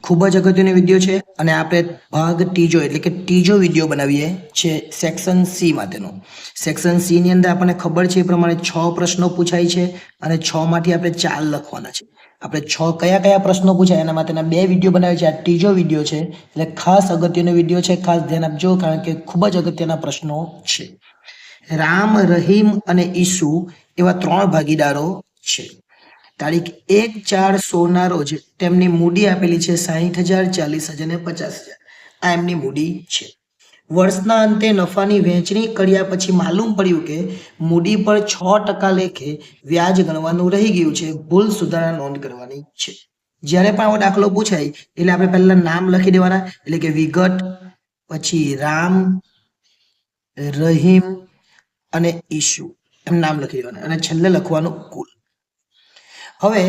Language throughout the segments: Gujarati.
ખૂબ જ અગત્યનો વિડીયો છે અને આપણે ભાગ ત્રીજો એટલે કે ત્રીજો વિડીયો બનાવીએ છે સેક્શન સી માટેનો. સેક્શન સી ની અંદર આપણને ખબર છે એ પ્રમાણે 6 પ્રશ્નો પૂછાય છે અને 6 માંથી આપણે 4 લખવાના છે. આપણે 6 કયા કયા પ્રશ્નો પૂછાય એના માટેના 2 વિડીયો બનાવ્યા છે. આ ત્રીજો વિડીયો છે એટલે ખાસ અગત્યનો વિડીયો છે. ખાસ ધ્યાન આપજો કારણ કે ખૂબ જ અગત્યના પ્રશ્નો છે. રામ, રહીમ અને ઈસુ એવા 3 ભાગીદારો છે. તારીખ 1/4/16 ના રોજ તેમની મૂડી આપેલી છે 60,000, 40,000 અને 50,000. આ એમની મૂડી છે. વર્ષના અંતે નફાની વહેંચણી કર્યા પછી માલુમ પડ્યું કે મૂડી પર 6% લેખે વ્યાજ ગણવાનું રહી ગયું છે. ભૂલ સુધારા નોંધ કરવાની છે. જ્યારે પણ આવો દાખલો પૂછાય એટલે આપણે પહેલા નામ લખી દેવાના એટલે કે વિગત, પછી રામ, રહીમ અને ઈસુ એમ નામ લખી દેવાના અને છેલ્લે લખવાનું કુલ. હવે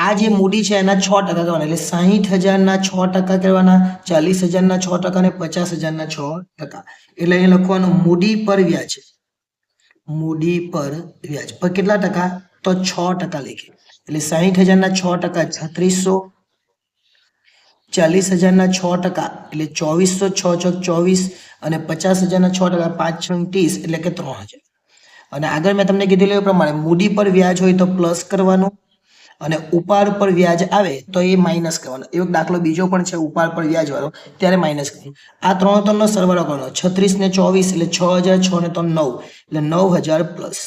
આ જે મૂડી છે એના 6% કરવાના એટલે 60,000 ના 6% કરવાના, 40,000 ના 6% અને 50,000 ના 6%. એટલે અહીં લખવાનું મૂડી પર વ્યાજ. મૂડી પર વ્યાજ પર કેટલા ટકા? તો 6% લેખે. એટલે 60,000 ના 6% 3600, 40,000 ના 6% એટલે 2400, 6 24 અને 50,000 ના 6% 5 6 30 એટલે કે 3,000. અને આગળ મેં તમને કીધેલું એ પ્રમાણે મૂડી પર વ્યાજ હોય તો પ્લસ કરવાનું અને ઉપાડ પર વ્યાજ આવે તો એ માઇનસ કરવાનો. એક દાખલો બીજો પણ છે ઉપાડ પર વ્યાજ વાળો, ત્યારે માઇનસ કરવાનું. આ 3 નો સરવાળો કરવાનો. 36 ને 24 એટલે 6,000, 6 ને 3 9 એટલે 9,000 પ્લસ.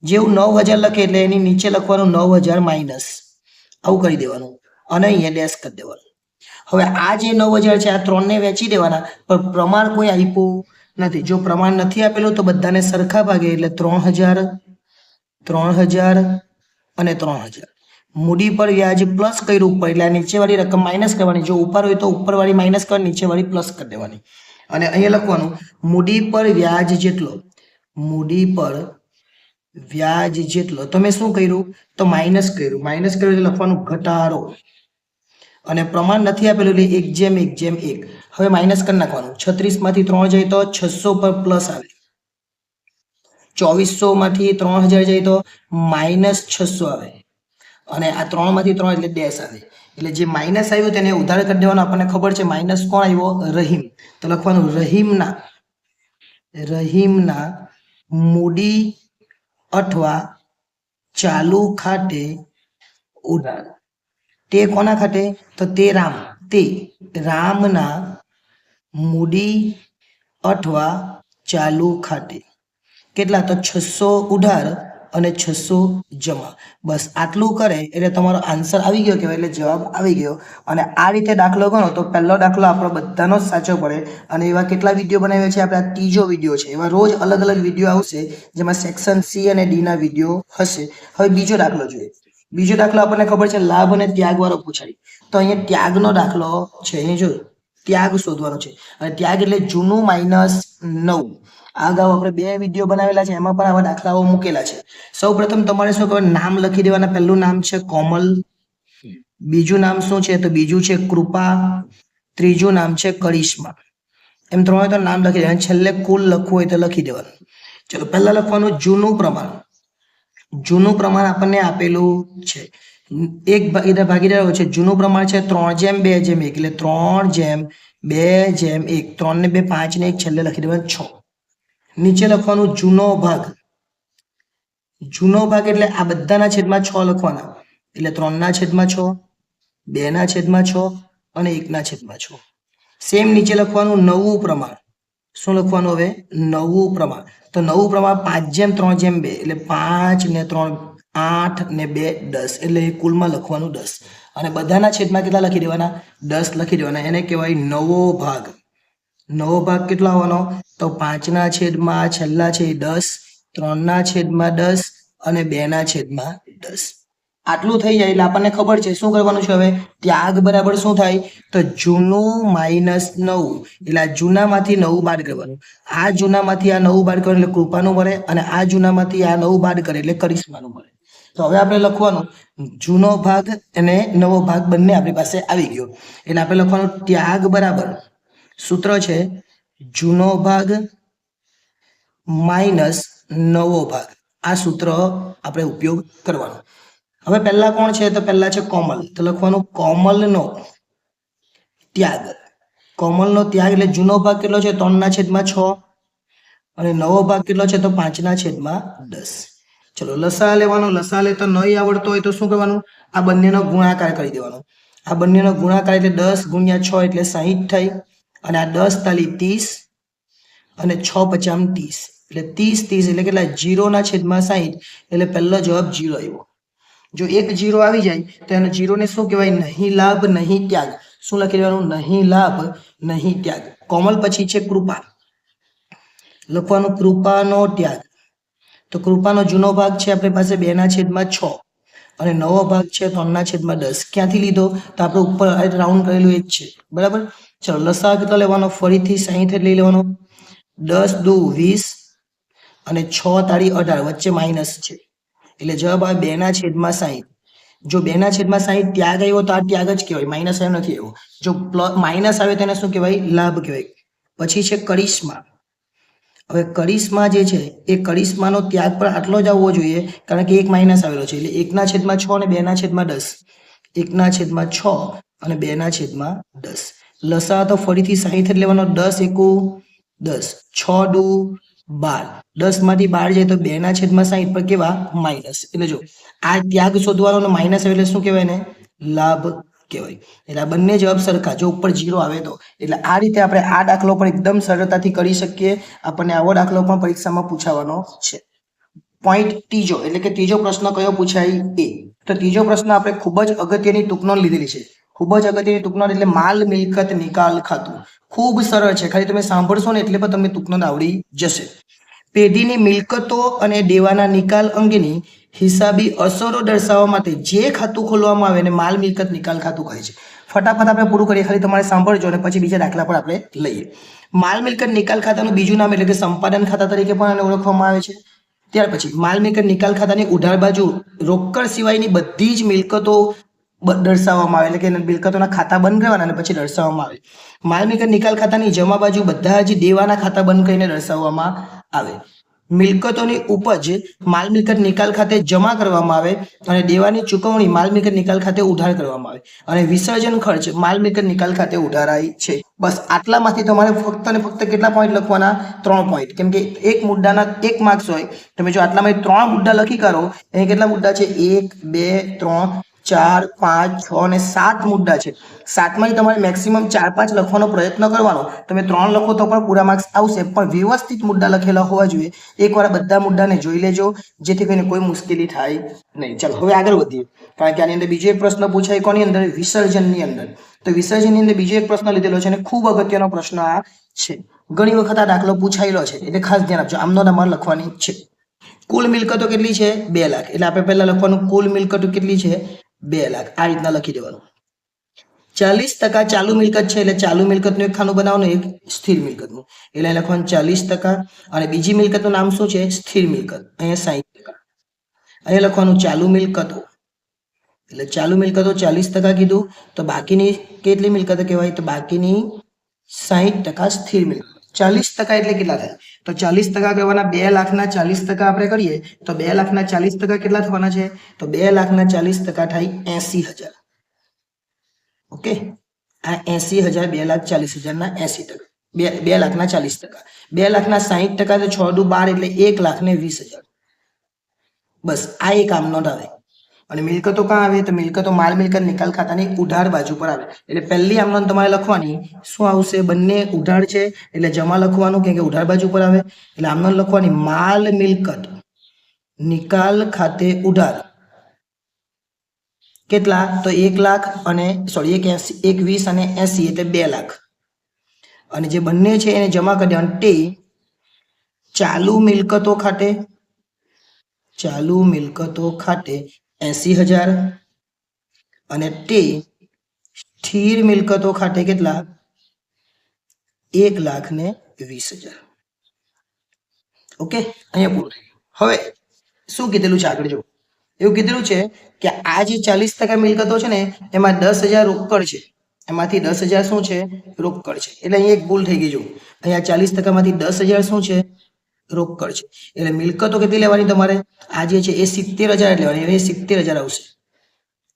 જેવું 9,000 લખે એટલે એની નીચે લખવાનું 9,000 માઇનસ. આવું કરી દેવાનું અને અહીંયા ડેશ કરી દેવાનું. હવે આ જે 9,000 છે આ 3 ને વેચી દેવાના, પણ પ્રમાણ કોઈ આપ્યું નથી. જો પ્રમાણ નથી આપેલું તો બધાને સરખા ભાગે એટલે 3,000, 3,000 અને 3,000. મૂડી પર વ્યાજ પ્લસ કર્યું ઉપર એટલે નીચેવાળી રકમ માઇનસ કરવાની. જો ઉપર હોય તો ઉપરવાળી માઇનસ કરવાની, નીચેવાળી પ્લસ કરી દેવાની. અને અહીંયા લખવાનું મૂડી પર વ્યાજ જેટલો. મૂડી પર વ્યાજ જેટલો તમે શું કર્યું તો માઇનસ કર્યું. માઇનસ કર્યું એટલે લખવાનું ઘટાડો. અને પ્રમાણ નથી આપેલું એટલે 1/1/1. હવે માઇનસ કરી નાખવાનું. 36 માંથી 3 જાય તો 600 પર પ્લસ આવે. 2400 માંથી 3,000 જાય તો માઇનસ 600 આવે. અને આ 3 માંથી 3 એટલે ડેશ આવે. એટલે જે માઇનસ આવ્યું તેને ઉધાર કરી દેવાનું. આપણને ખબર છે માઇનસ કોણ આવ્યો? રહીમ. તો લખવાનું રહીમના મૂડી અથવા ચાલુ ખાતે ઉધાર. તે કોના ખાતે? તો તે રામના મૂડી અથવા ચાલુ ખાતે. કેટલા? તો 600 ઉધાર અને 600 જમા. બસ આટલું કરે એટલે તમારો આન્સર આવી ગયો કહેવાય, એટલે જવાબ આવી ગયો. અને આ રીતે દાખલો ગણો તો પહેલો દાખલો આપણો બધાનો જ સાચો પડે. અને એવા કેટલા વિડીયો બનાવ્યા છે આપણે? આ ત્રીજો વિડીયો છે. એવા રોજ અલગ અલગ વિડીયો આવશે જેમાં સેક્શન સી અને ડી ના વિડીયો હશે. હવે બીજો દાખલો જોઈએ. બીજો દાખલો આપણને ખબર છે લાભ અને ત્યાગ વાળો પૂછાય. તો અહીંયા ત્યાગનો દાખલો છે. અહીં જો ત્યાગ શોધવાનો છે. અને ત્યાગ એટલે જૂનું માઇનસ નવું. અગાઉ આપણે 2 વિડીયો બનાવેલા છે, એમાં પણ આવા દાખલાઓ મૂકેલા છે. સૌ પ્રથમ તમારે શું કરવાનું? નામ લખી દેવાના. પહેલું નામ છે કોમલ, બીજું નામ શું છે? તો બીજું છે કૃપા, ત્રીજું નામ છે કરિશ્મા. એમ 3 નામ લખી દેવાના. છેલ્લે કુલ લખવું હોય તો લખી દેવાનું. ચલો પહેલા લખવાનું જૂનું પ્રમાણ. જૂનું પ્રમાણ આપણને આપેલું છે. એક ભાગીદારો છે. જૂનું પ્રમાણ છે 3/2/1 એટલે 3/2/1. 3 ને 2 5 ને 1 છેલ્લે લખી દેવાનું 6. નીચે લખવાનું જૂનો ભાગ. જૂનો ભાગ એટલે આ બધાના છેદમાં 6 લખવાના. એટલે 3/6, 2/6 અને 1/6. સેમ નીચે લખવાનું નવું પ્રમાણ. શું લખવાનું હવે? નવું પ્રમાણ. તો નવું પ્રમાણ 5/3/2 એટલે 5 ને 3 8 ને 2 10 એટલે કુલમાં લખવાનું 10. અને બધાના છેદમાં કેટલા લખી દેવાના? 10 લખી દેવાના. એને કહેવાય નવો ભાગ. નવો ભાગ કેટલો આવવાનો? તો 5/, છેલ્લા છે 10, 3/10 અને 2/10. આટલું થઈ જાય એટલે આપણને ખબર છે શું કરવાનું છે હવે? ત્યાગ બરાબર શું થાય? તો જૂનું માઇનસ નવું. એટલે આ જૂનામાંથી નવું બાદ કરવાનું. આ જૂનામાંથી આ નવું બાદ કરવાનું એટલે કૃપાનું મળે, અને આ જૂનામાંથી આ નવું બાદ કરે એટલે કરિશ્માનું મળે. તો હવે આપણે લખવાનું જૂનો ભાગ અને નવો ભાગ બંને આપણી પાસે આવી ગયો. એટલે આપણે લખવાનું ત્યાગ બરાબર સૂત્ર છે જૂનો ભાગ માઇનસ નવો ભાગ. આ સૂત્ર આપણે ઉપયોગ કરવાનો. હવે પહેલા કોણ છે? તો પહેલા છે કોમલ. તો લખવાનું કોમલનો ત્યાગ. કોમલનો ત્યાગ એટલે જૂનો ભાગ કેટલો છે 3/6 અને નવો ભાગ કેટલો છે તો 5/10. ચલો લસા લેવાનો. લસા લેતા નહીં આવડતો હોય તો શું કરવાનું? આ બંનેનો ગુણાકાર કરી દેવાનો. આ બંનેનો ગુણાકાર એટલે 10 × 6 એટલે 60 થાય અને આ 10 તાલી 30 અને 6 × 50 30 એટલે 30 એટલે કેટલા 0/60 એટલે પહેલો જવાબ 0 આવ્યો. જો એક 0 આવી જાય તો એનો 0 ને શું કહેવાય? નહીં લાભ નહીં ત્યાગ. શું લખી દેવાનું? નહીં લાભ નહીં ત્યાગ. કોમલ પછી છે કૃપા. લખવાનું કૃપાનો ત્યાગ. તો કૃપાનો જૂનો ભાગ છે આપણી પાસે 2/6 અને નવો ભાગ છે 3/10. ક્યાંથી લીધો? તો આપણે ઉપર રાઉન્ડ કરેલું એ જ છે. બરાબર. ચલો લસા કેટલો લેવાનો? ફરીથી 60 લઈ લેવાનો. 10 દુ 20 અને 6 તાળી 18 વચ્ચે માઇનસ છે એટલે જવાબ આવે 2/60. જો 2/60 ત્યાગ આવ્યો તો આ ત્યાગ જ કહેવાય, માઇનસ આવ્યો નથી આવ્યો. જો માઇનસ આવે તેને શું કહેવાય? લાભ કહેવાય. પછી છે કરિશ્મા. હવે કરિશ્મા જે છે એ કરિશ્માનો ત્યાગ પણ આટલો જ આવવો જોઈએ કારણ કે એક માઇનસ આવેલો છે એટલે 1/6 અને 2/10. 1/6 અને 2/10. લસા તો ફરીથી 60 જ લેવાનો. 10 એકુ 10 6 દુ 12 10 માંથી 12 જાય તો 2/60 પર કેવા? માઇનસ. એટલે જો આ ત્યાગ શોધવાનો માઇનસ આવે એટલે શું કહેવાય ને? લાભ કહેવાય. એટલે આ બંને જવાબ સરખા. જો ઉપર 0 આવે તો. એટલે આ રીતે આપણે આ દાખલો પણ એકદમ સરળતાથી કરી શકીએ. આપણને આવો દાખલો પણ પરીક્ષામાં પૂછાવાનો છે. પોઈન્ટ ત્રીજો એટલે કે ત્રીજો પ્રશ્ન કયો પૂછાય એ. તો ત્રીજો પ્રશ્ન આપણે ખૂબ જ અગત્યની ટૂંકનોંધ લીધેલી છે. ખૂબ જ અગત્યની ટૂંકનોંધ એટલે માલ મિલકત નિકાલ ખાતું. ખૂબ સરળ છે, ખાલી તમે સાંભળશો ને એટલે પણ તમને ટૂંકનોંધ આવડી જશે. પેઢીની મિલકતો અને દેવાના નિકાલ અંગેની હિસાબી અસરો દર્શાવવા માટે જે ખાતું ખોલવામાં આવે એને માલ મિલકત નિકાલ ખાતું કહે છે. ફટાફટ આપણે પૂરું કરીએ, ખાલી તમારે સાંભળજો અને પછી બીજા દાખલા પણ આપણે લઈએ. માલ મિલકત નિકાલ ખાતાનું બીજું નામ એટલે કે સંપાદન ખાતા તરીકે પણ આને ઓળખવામાં આવે છે. ત્યાર પછી માલ મિલકત નિકાલ ખાતાની ઉધાર બાજુ રોકડ સિવાયની બધી જ મિલકતો દર્શાવવામાં આવે એટલે કે મિલકતોના ખાતા બંધ કરવાના અને પછી દર્શાવવામાં આવે. માલ મિલકત નિકાલ ખાતાની જમા બાજુ બધા જ દેવાના ખાતા બંધ કરીને દર્શાવવામાં આવે. મિલકતોની ઉપજ માલ મિલકત નિકાલ ખાતે જમા કરવામાં આવે અને દેવાની ચૂકવણી માલ મિલકત નિકાલ ખાતે ઉધાર કરવામાં આવે અને વિસર્જન ખર્ચ માલ મિલકત નિકાલ ખાતે ઉધારાય છે. બસ આટલામાંથી તમારે ફક્ત અને ફક્ત કેટલા પોઈન્ટ લખવાના? 3 પોઈન્ટ. કેમ કે એક મુદ્દાના 1 માર્ક્સ હોય. તમે જો આટલામાં 3 મુદ્દા લખી કાઢો, અહીં કેટલા મુદ્દા છે? 1 2 3 4 5 6 અને 7 મુદ્દા છે. 7માંથી તમારે મેક્સિમમ 4-5 લખવાનો પ્રયત્ન કરવાનો. તમે 3 લખો તો પણ પૂરા માર્ક્સ આવશે, પણ વ્યવસ્થિત મુદ્દા લખેલા હોવા જોઈએ. એકવાર બધા મુદ્દાને જોઈ લેજો જેથી કરીને કોઈ મુશ્કેલી થાય નહીં. ચાલો હવે આગળ વધીએ, કારણ કે આની અંદર બીજો એક પ્રશ્ન પૂછાય. કોની અંદર? વિસર્જનની અંદર. તો વિસર્જનની અંદર બીજો એક પ્રશ્ન લીધેલો છે અને ખૂબ અગત્યનો પ્રશ્ન આ છે. ઘણી વખત આ દાખલો પૂછાયેલો છે એટલે ખાસ ધ્યાન આપજો. આમનો તમારે લખવાની છે. કુલ મિલકતો કેટલી છે? 2 લાખ. એટલે આપણે પહેલા લખવાનું કુલ મિલકતો કેટલી છે? 2 લાખ. આ રીતના લખી દેવાનું. 40% ચાલુ મિલકત છે એટલે ચાલુ મિલકતનું એક ખાનું બનાવવાનું, એક સ્થિર મિલકતનું. એટલે લખવાનું 40% અને બીજી મિલકતનું નામ શું છે? સ્થિર મિલકત. અહીંયા 60%. અહીંયા લખવાનું ચાલુ મિલકતો. એટલે ચાલુ મિલકતો 40% કીધું તો બાકીની કેટલી મિલકતો કહેવાય? તો બાકીની 60% સ્થિર મિલકત. 40% એટલે કેટલા થાય? તો 40% કહેવાના 2 લાખના 40% આપણે કરીએ તો 2 લાખના 40% કેટલા થવાના છે? તો 2 લાખના 40% થાય 80,000. ઓકે, આ 80,000 2,40,000 ના 80%. 2 લાખના 40%. 2 લાખના 60% તો 6 દુ 12 એટલે 1,20,000. બસ આ એક આમ નોંધ આવે. અને મિલકતો ક્યાં આવે? તો મિલકતો માલ મિલકત નિકાલ ખાતાની ઉધાર બાજુ પર આવે. એટલે પહેલી આમ નોંધ તમારે લખવાની શું આવશે? બંને ઉધાર છે એટલે જમા લખવાનું, કેમ કે ઉધાર બાજુ પર આવે. એટલે આમ નોંધ લખવાની માલ મિલકત નિકાલ ખાતે ઉધાર કેટલા? તો 1 લાખ અને 1,20 અને 80 એટલે 2 લાખ. અને જે બંને છે એને જમા કરી દેવાનું. તે ચાલુ મિલકતો ખાતે 80,000 અને તે સ્થિર મિલકતો ખાતે કેટલા? 1,20,000. ઓકે, અહીંયા પૂરું થયું. હવે શું કીધેલું છે આગળ? જો એવું કીધેલું છે કે આ જે 40% મિલકતો છે ને એમાં 10,000 રોકડ છે. એમાંથી 10,000 શું છે? રોકડ છે. એટલે અહીંયા એક ભૂલ થઈ ગઈ. જો અહીંયા 40% માંથી 10,000 શું છે? રોકડ છે. એટલે મિલકતો કેટલી લેવાની તમારે? આ જે છે એ 70,000 લેવાની. એ 70,000 આવશે.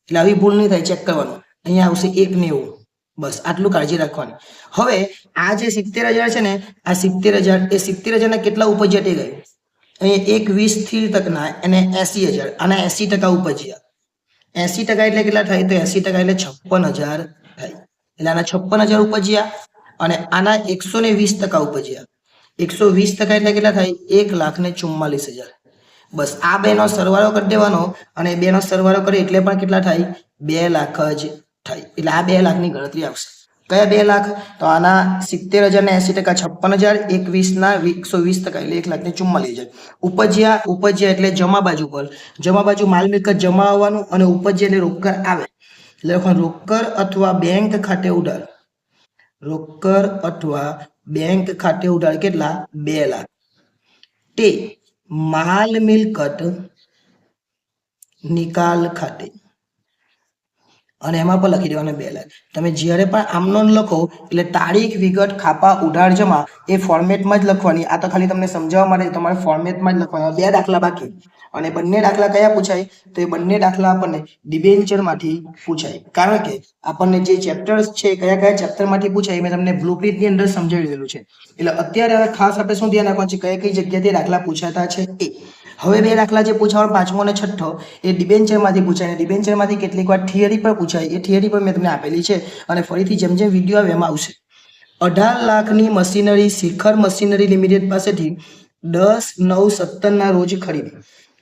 એટલે આવી ભૂલ નહીં થાય, ચેક કરવાનું. અહીંયા આવશે 190. બસ આટલું કાળજી રાખવાની. હવે આ જે 70,000 છે ને, આ 70,000 એ 70,000 ના કેટલા ઉપજ્યા તે ગયું. અહીંયા એક 20 સ્થિર તકના અને 80,000, આના 80% ઉપજ્યા. 80% એટલે કેટલા થાય? તો 80% એટલે 56,000 થાય. એટલે આના 56,000 ઉપજ્યા અને આના 120% ઉપજ્યા. 120% એટલે કેટલા થાય? 1,44,000. બસ આ બેનો સરવાળો કરી દેવાનો અને બેનો સરવાળો કરે એટલે પણ કેટલા થાય? 2 લાખ જ થાય. એટલે આ 2 લાખની ગણતરી આવશે. કયા 2 લાખ? તો આના 70,000 ને 80%, 56,000, 21 ના 120% એટલે 1,44,000 ઉપજ્યા એટલે જમા બાજુ પર, જમા બાજુ માલ મિલકત જમા આવવાનું અને ઉપજ્યા એટલે રોકડ આવે એટલે રોકડ અથવા બેંક ખાતે ઉધાર. રોકડ અથવા બેંક ખાતે ઉધાર કેટલા? 2 લાખ. તે માલ મિલકત નિકાલ ખાતે અને એમાં પણ લખી દેવાના 2 લાખ. તમે જ્યારે પણ આમનો લખો એટલે તારીખ, વિગત, ખાપા, ઉધાર, જમા એ ફોર્મેટમાં જ લખવાની. આ તો ખાલી તમને સમજાવવા માટે તમારે ફોર્મેટમાં જ લખવાના. 2 દાખલા બાકી અને બંને દાખલા કયા પૂછાય? તો એ બંને દાખલા આપણને ડિબેન્ચરમાંથી પૂછાય. કારણ કે આપણને જે ચેપ્ટર્સ છે કયા કયા ચેપ્ટરમાંથી પૂછાય મેં તમને બ્લુપ્રિન્ટની અંદર સમજાવી દીધેલું છે. એટલે અત્યારે ખાસ આપણે શું ધ્યાન રાખવાનું છે? કઈ જગ્યાએથી દાખલા પૂછાતા છે એ. હવે 2 દાખલા જે પૂછાવા, પાંચમો અને છઠ્ઠો, એ ડિબેન્ચરમાંથી પૂછાય. ડિબેન્ચરમાંથી કેટલીક વાર થિયરી પર પૂછાય. એ થિયરી પણ મેં તમને આપેલી છે અને ફરીથી જેમ જેમ વિડીયો આવે એમાં આવશે. 18 લાખની મશીનરી શિખર મશીનરી લિમિટેડ પાસેથી 10/9/17 ના રોજ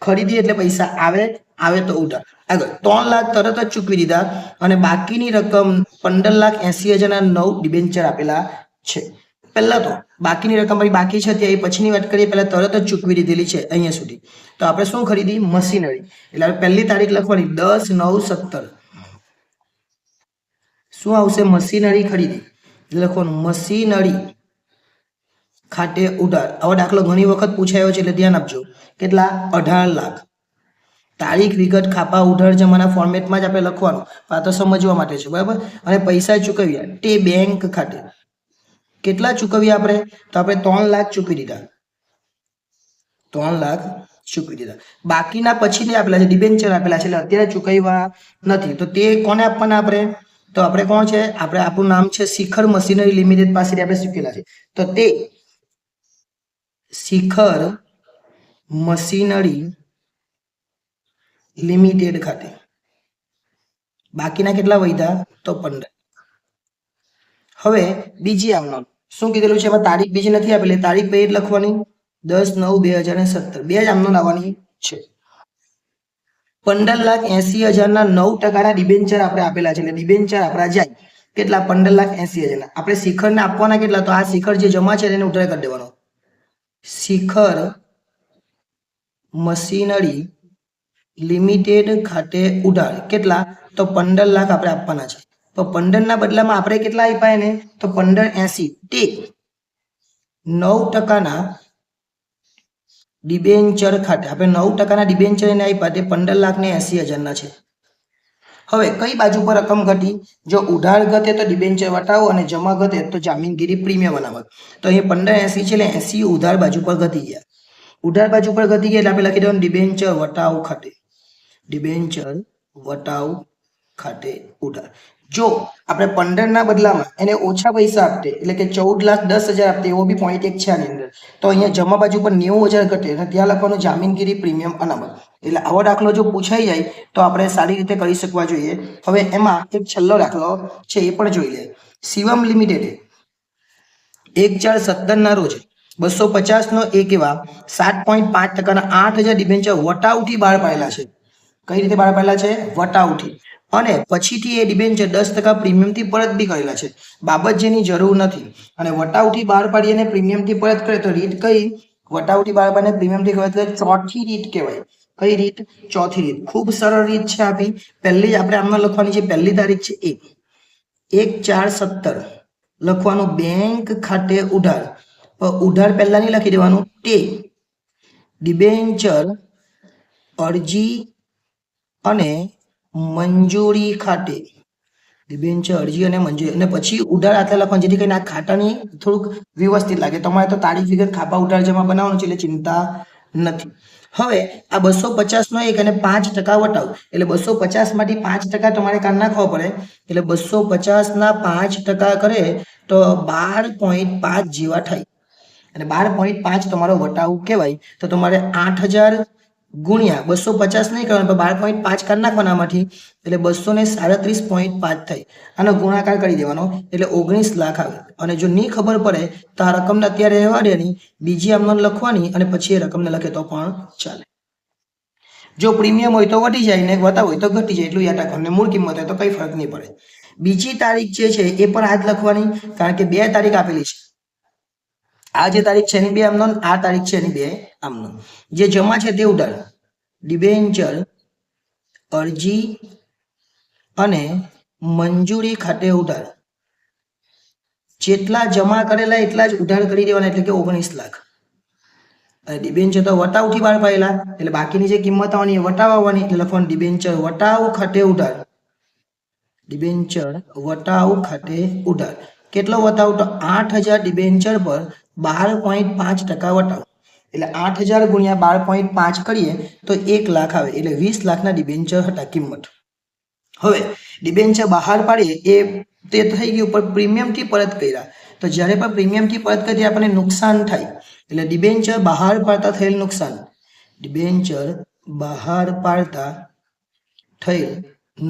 ખરીદી એટલે પૈસા આવે તો ઉધાર. આગળ 3 લાખ તરત જ ચૂકવી દીધા અને બાકીની રકમ 15,80,000 ના 9 ડિબેન્ચર આપેલા છે. પહેલા તો બાકીની રકમ બાકી છે ત્યાં પછીની વાત કરીએ. પહેલા તરત જ ચૂકવી દીધેલી છે અહીંયા સુધી. તો આપણે શું ખરીદી? મશીનરી. એટલે પહેલી તારીખ લખવાની 10/9/17. શું આવશે? મશીનરી ખરીદી લખવાનું મશીનરી ખાતે ઉધાર. આવો દાખલો ઘણી વખત પૂછાયો છે એટલે ધ્યાન આપજો. કેટલા? 18 લાખ. તારીખ, વિગત, ખાપા, ઉધાર, જમાના ફોર્મેટમાં જ આપણે લખવાનું. આ તો સમજવા માટે છે, બરાબર. અને પૈસા ચૂકવ્યા તે બેંક ખાતે. કેટલા ચૂકવ્યા આપણે? તો આપણે 3 લાખ ચૂકવી દીધા. 3 લાખ ચૂકવી દીધા. બાકીના પછીને આપેલા છે, ડિબેન્ચર આપેલા છે એટલે અત્યારે ચૂકવ્યા નથી. તો તે કોને આપવાના આપણે? તો આપણે કોણ છે? આપણે આપણું નામ છે શિખર મશીનરી લિમિટેડ પાસેથી આપણે શીખેલા છે. તો તે શિખર મશીનરી લિમિટેડ ખાતે બાકીના કેટલા વધ્યા? તો 15. હવે બીજી આમનો શું કીધેલું છે? એમાં તારીખ બીજી નથી આપેલી. તારીખ બે જ લખવાની 10/9/2017. બે જ આમનો લાવવાની છે. 15,80,000 ના 9% ડિબેન્ચર આપણે આપેલા છે એટલે ડિબેન્ચર આપણા જાય કેટલા? 15,80,000 ના. આપણે શિખરને આપવાના કેટલા? તો આ શિખર જે જમા છે એને ઉધાર કરી દેવાનો. શિખર મશીનરી લિમિટેડ ખાતે ઉધાર કેટલા? તો 15 લાખ આપણે આપવાના છે. તો 15 ના બદલામાં આપણે કેટલા આપ્યા એને? તો 15,80. તે 9% ના ડિબેન્ચર ખાતે આપણે 9% ના ડિબેન્ચર એને આપ્યા તે 15,80,000 ના છે. હવે કઈ બાજુ પર રકમ ઘટી? જો ઉધાર ઘટે તો ડિબેન્ચર વટાવો અને જમા ઘટે તો જામીનગીરી પ્રીમિયમ બનાવત. તો અહીંયા 15,80 છે એટલે 80 ઉધાર બાજુ પર ઘટી ગયા. ઉધાર બાજુ પર ઘટી ગયા એટલે આપણે લખી દેવાનું ડિબેન્ચર વટાવ ખાતે. ડિબેન્ચર વટાવ ખાતે ઉધાર. જો આપણે 15 ના બદલામાં એને ઓછા પૈસા આપતે એટલે કે 14,10,000 આપતે એવો બી પોઈન્ટ એક છે આની અંદર. તો અહીંયા જમા બાજુ પર 90,000 ઘટે અને ત્યાં લખવાનું જામીનગીરી પ્રીમિયમ અનામત. એટલે આવો દાખલો જો પૂછાઈ જાય તો આપણે સારી રીતે કરી શકવા જોઈએ. હવે એમાં એક છેલ્લો દાખલો છે એ પણ જોઈ લે. શિવમ લિમિટેડે 1/4/17 ના રોજ 250 નો એક એવા 7.5% ના 8,000 ડિબેન્ચર વટાવથી બહાર પાડેલા છે. કઈ રીતે બહાર પાડેલા છે? વટાવથી. અને પછીથી એ ડિબેન્ચર 10% પ્રીમિયમથી પરત બી કરેલા છે. બાબત જેની જરૂર નથી અને વટાવથી બહાર પાડી અને પ્રીમિયમથી પરત કરે તો રીત કઈ? વટાવથી બહાર પાડીને પ્રીમિયમથી પરત કરે ચોથી રીત કહેવાય. કઈ રીત? ચોથી રીત. ખૂબ સરળ રીત છે આપી. પહેલી આપણે આમાં લખવાની છે. પહેલી તારીખ છે 1/4/17 લખવાનું બેંક ખાતે ઉધાર. ઉધાર પહેલા નહીં લખી દેવાનું. તે ડિબેન્ચર અરજી અને મંજૂરી ખાતે. ડિબેન્ચર અરજી અને મંજૂરી અને પછી ઉધાર આટલા લખવાનું જેથી કરીને આ ખાતાની થોડુંક વ્યવસ્થિત લાગે. તમારે તો તારીખ, વિગત, ખાપા, ઉધાર જમા બનાવવાનું છે એટલે ચિંતા નથી. હવે આ 250 નો 1 અને 5% વટાવ એટલે 250 માંથી 5% તમારે કાઢી નાખવો પડે એટલે 250 ના 5% કરે તો 12.5 જેવા થાય અને 12.5 તમારો વટાવ કહેવાય તો તમારે 8000 ગુણ્યા 250 નહીં કરવાનો 12.5 કાઢી નાખવાના આમાંથી એટલે 237.5 થાય આનો ગુણાકાર કરી દેવાનો એટલે 19 લાખ આવે અને જો નહીં ખબર પડે તો આ રકમને અત્યારે રહેવા દેવાની બીજી આમનો લખવાની અને પછી એ રકમને લખે તો પણ ચાલે જો પ્રીમિયમ હોય તો વધી જાય ને વતાવ હોય તો ઘટી જાય એટલું યાદ રાખવાનું ને મૂળ કિંમત હોય તો કઈ ફરક નહીં પડે બીજી તારીખ જે છે એ પણ આ જ લખવાની કારણ કે 2 તારીખ આપેલી છે આ જે તારીખ છે એની 2 આમનો આ તારીખ છે એની 2 આમનો જે જમા છે તે ઉધાર ડિબેન્ચર અરજી અને મંજૂરી ખાતે ઉધાર જેટલા જમા કરેલા એટલા જ ઉધાર કરી દેવાના એટલે કે 19 લાખ અને ડિબેન્ચર તો વટાવથી બહાર પાડેલા એટલે બાકીની જે કિંમત આવવાની એ વટાવ આવવાની એટલે લખવાનું ડિબેન્ચર વટાવ ખાતે ઉધાર ડિબેન્ચર વટાવ ખાતે ઉધાર કેટલો વટાવ તો 8000 ડિબેન્ચર પર 12.5% વટાવ એટલે 8000 ગુણ્યા 12.5 કરીએ તો 1 લાખ આવે એટલે 20 લાખના ડિબેન્ચર હતા કિંમત હવે ડિબેન્ચર બહાર પાડીએ એ તે થઈ ગયું પણ પ્રીમિયમથી પરત કર્યા તો જ્યારે પણ પ્રીમિયમથી પરત કરીએ આપણને નુકસાન થાય એટલે ડિબેન્ચર બહાર પાડતા થયેલ નુકસાન ડિબેન્ચર બહાર પાડતા થયેલ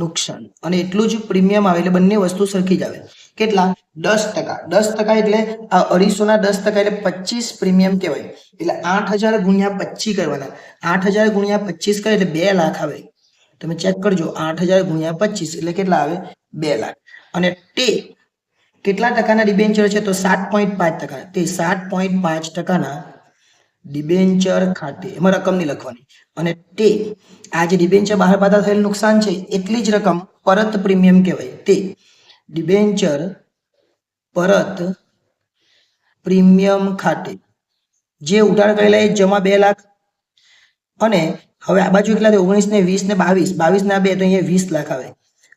નુકસાન અને એટલું જ પ્રીમિયમ આવે એટલે બંને વસ્તુ સરખી જ આવે કેટલા 10% એટલે આ 250 ના 10% એટલે 25 પ્રીમિયમ કહેવાય એટલે 8000 ગુણ્યા 25 કરવાના 8000 ગુણ્યા 25 કરે એટલે 2 લાખ આવે તમે ચેક કરજો 8000 ગુણ્યા 25 એટલે કેટલા આવે 2 લાખ અને તે કેટલા ટકાના ડિબેન્ચર છે તો 7.5% તે 7.5%ના ડિબેન્ચર ખાતે એમાં રકમ નહીં લખવાની અને તે આ જે ડિબેન્ચર બહાર પાડતા થયેલ નુકસાન છે એટલી જ રકમ પરત પ્રીમિયમ કહેવાય તે ડિબેન્ચર પરત પ્રીમિયમ ખાતે જે ઉધાર કરેલા એ જમા 2 લાખ અને હવે આ બાજુ કેટલા 19 ને 20 ને 22 ના 2 તો અહીંયા 20 લાખ આવે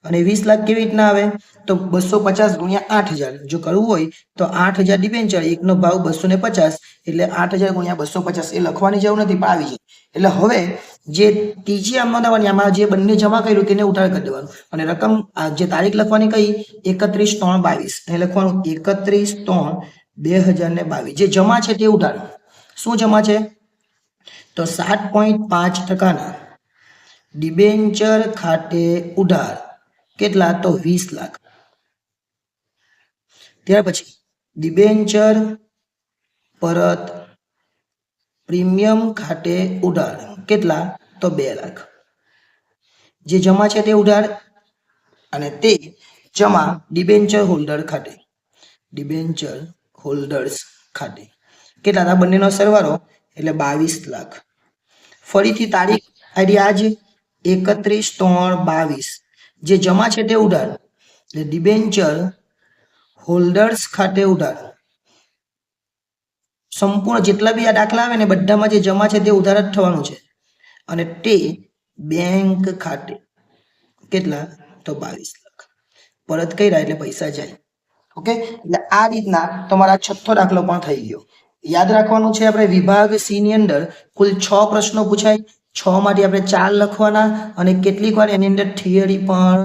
અને 20 લાખ કેવી રીતના આવે તો 250 ગુણ્યા 8000 જો કરવું હોય તો 8000 ડિબેન્ચર એકનો ભાવ 250 એટલે 8000 ગુણ્યા 250 એ લખવાની જરૂર નથી પણ આવી જાય એટલે હવે જે ત્રીજી આમનો આવવાની આમાં જે બંને જમા કર્યું તેને ઉધાર કરી દેવાનું અને રકમ જે તારીખ લખવાની કઈ 31/3/22 એ લખવાનું 31/3/2022 જે જમા છે તે ઉધાર શું જમા છે તો 7.5%ના ડિબેન્ચર ખાતે ઉધાર કેટલા તો 20 લાખ ત્યાર પછી ડિબેન્ચર પરત પ્રીમિયમ ખાતે ઉધાર કેટલા તો 2 લાખ જે જમા છે તે ઉધાર અને તે જમા ડિબેન્ચર હોલ્ડર ખાતે ડિબેન્ચર હોલ્ડર્સ ખાતે કેટલા આ બંનેનો સરવાળો એટલે 22 લાખ ફરીથી તારીખ આજ 31/3/22 જે જમા છે તે ઉધાર એટલે ડિબેન્ચર હોલ્ડર્સ ખાતે ઉધાર સંપૂર્ણ જેટલા બી આ દાખલા આવે ને બધામાં જે જમા છે તે ઉધાર જ થવાનું છે અને તે બેંક ખાતે કેટલા તો 22 લાખ પરત કર્યા એટલે પૈસા જાય ઓકે એટલે આ રીતના તમારા છઠ્ઠો દાખલો પણ થઈ ગયો યાદ રાખવાનું છે આપણે વિભાગ સી ની અંદર કુલ 6 પ્રશ્નો પૂછાય 6 માંથી આપણે 4 લખવાના અને કેટલીક વાર એની અંદર થિયરી પણ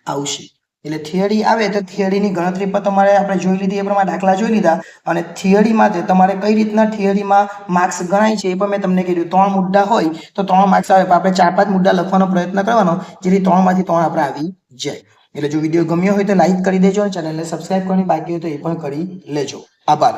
આવશે એટલે થિયરી આવે તો થિયરીની ગણતરી પર તમારે આપણે જોઈ લીધી એ પ્રમાણે દાખલા જોઈ લીધા અને થિયરી માટે તમારે કઈ રીતના થિયરીમાં માર્ક્સ ગણાય છે એ પણ મેં તમને કીધું 3 મુદ્દા હોય તો 3 માર્ક્સ આવે આપણે 4-5 મુદ્દા લખવાનો પ્રયત્ન કરવાનો જેથી 3 માંથી 3 આપણે આવી જાય એટલે જો વિડીયો ગમ્યો હોય તો લાઈક કરી દેજો અને ચેનલને સબસ્ક્રાઇબ કરવાની બાકી હોય તો એ પણ કરી લેજો આભાર